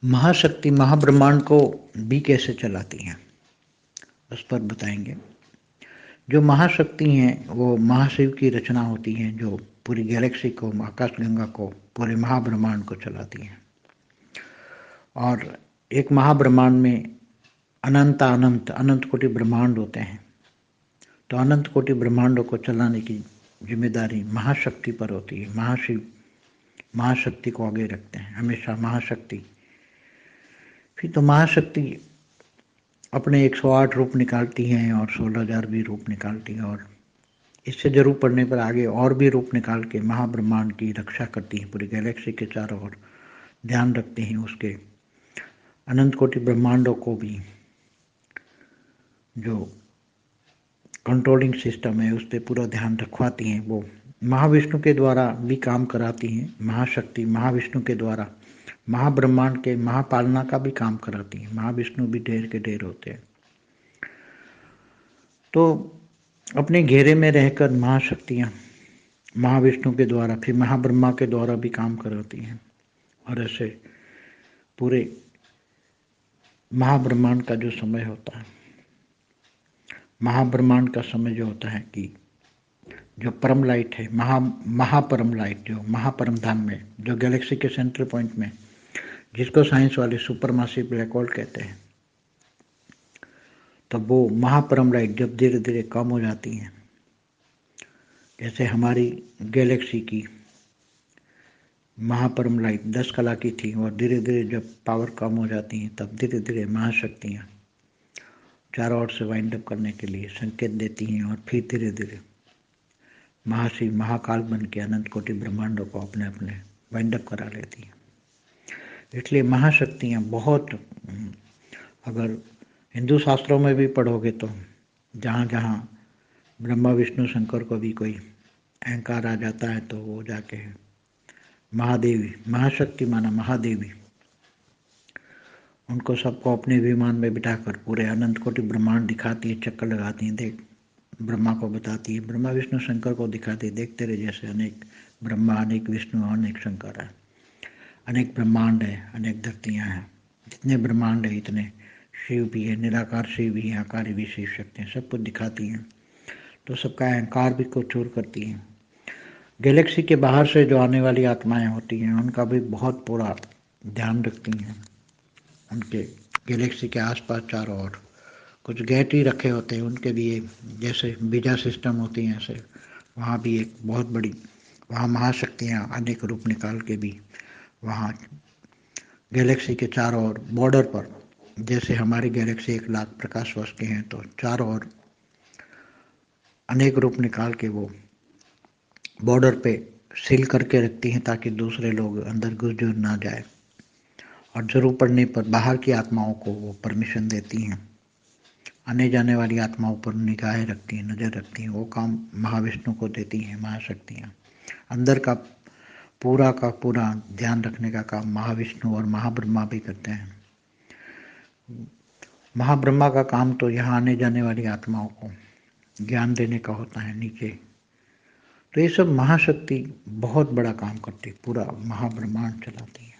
महाशक्ति महाब्रह्मांड को भी कैसे चलाती हैं, उस पर बताएंगे। जो महाशक्ति हैं वो महाशिव की रचना होती हैं, जो पूरी गैलेक्सी को, आकाशगंगा को, पूरे महाब्रह्मांड को चलाती हैं। और एक महाब्रह्मांड में अनंत अनंत अनंत कोटि ब्रह्मांड होते हैं। तो अनंत कोटि ब्रह्मांडों को चलाने की जिम्मेदारी महाशक्ति पर होती है। महाशिव महाशक्ति को आगे रखते हैं हमेशा। महाशक्ति फिर तो महाशक्ति अपने 108 रूप निकालती हैं और 16,000 भी रूप निकालती हैं, और इससे जरूर पड़ने पर आगे और भी रूप निकाल के महाब्रह्मांड की रक्षा करती हैं। पूरी गैलेक्सी के चारों ओर ध्यान रखती हैं, उसके अनंत कोटि ब्रह्मांडों को भी जो कंट्रोलिंग सिस्टम है उस पर पूरा ध्यान रखवाती हैं। वो महाविष्णु के द्वारा भी काम कराती हैं। महाशक्ति महाविष्णु के द्वारा महाब्रह्मांड के महापालना का भी काम कराती हैं। महाविष्णु भी ढेर के ढेर होते हैं। तो अपने घेरे में रहकर महाशक्तियाँ महाविष्णु के द्वारा फिर महाब्रह्मा के द्वारा भी काम कराती हैं। और ऐसे पूरे महाब्रह्मांड का जो समय होता है, महाब्रह्मांड का समय जो होता है कि जो परम लाइट है, महापरम लाइट, जो महापरम धाम में, जो गैलेक्सी के सेंट्रल पॉइंट में, जिसको साइंस वाले सुपरमासिव ब्लैक होल कहते हैं, तब वो महापरम लाइट जब धीरे धीरे कम हो जाती है, जैसे हमारी गैलेक्सी की महापरम लाइट 10 कला की थी, और धीरे धीरे जब पावर कम हो जाती है तब धीरे धीरे महाशक्तियाँ चारों ओर से वाइंड अप करने के लिए संकेत देती हैं, और फिर धीरे धीरे महाशिव महाकाल बन के अनंत कोटि ब्रह्मांडों को अपने अपने वाइंड अप करा लेती हैं। इसलिए महाशक्तियाँ बहुत, अगर हिंदू शास्त्रों में भी पढ़ोगे तो जहाँ जहाँ ब्रह्मा विष्णु शंकर को भी कोई अहंकार आ जाता है तो वो जाके महादेवी, महाशक्ति माना महादेवी, उनको सबको अपने विमान में बिठाकर पूरे अनंत कोटि ब्रह्मांड दिखाती है, चक्कर लगाती हैं, देख ब्रह्मा को बताती है, ब्रह्मा विष्णु शंकर को दिखाती है, देख तेरे जैसे अनेक ब्रह्मा, अनेक विष्णु, अनेक शंकर है, अनेक ब्रह्मांड है, अनेक धरतियाँ हैं, जितने ब्रह्मांड है इतने शिव भी है, निराकार शिव भी है, आकार भी शिव शक्ति हैं, सब कुछ दिखाती हैं। तो सबका अहंकार भी को चूर करती हैं। गैलेक्सी के बाहर से जो आने वाली आत्माएं होती हैं उनका भी बहुत पूरा ध्यान रखती हैं। उनके गैलेक्सी के आसपास चारों ओर कुछ गेट ही रखे होते हैं, उनके भी एक जैसे बीजा सिस्टम होती हैं, ऐसे वहाँ भी एक बहुत बड़ी, वहाँ महाशक्तियाँ अनेक रूप निकाल के भी वहाँ गैलेक्सी के चारों ओर बॉर्डर पर, जैसे हमारी गैलेक्सी 1 लाख प्रकाश वर्ष के हैं, तो चारों ओर अनेक रूप निकाल के वो बॉर्डर पे सील करके रखती हैं ताकि दूसरे लोग अंदर घुस जुड़ ना जाए, और जरूर पड़ने पर बाहर की आत्माओं को वो परमिशन देती हैं। आने जाने वाली आत्माओं पर निगाहें रखती हैं, नज़र रखती हैं। वो काम महाविष्णु को देती हैं महाशक्तियाँ। अंदर का पूरा ध्यान रखने का काम महाविष्णु और महाब्रह्मा भी करते हैं। महाब्रह्मा का काम तो यहाँ आने जाने वाली आत्माओं को ज्ञान देने का होता है नीचे। तो ये सब महाशक्ति बहुत बड़ा काम करती है, पूरा महाब्रह्मांड चलाती है।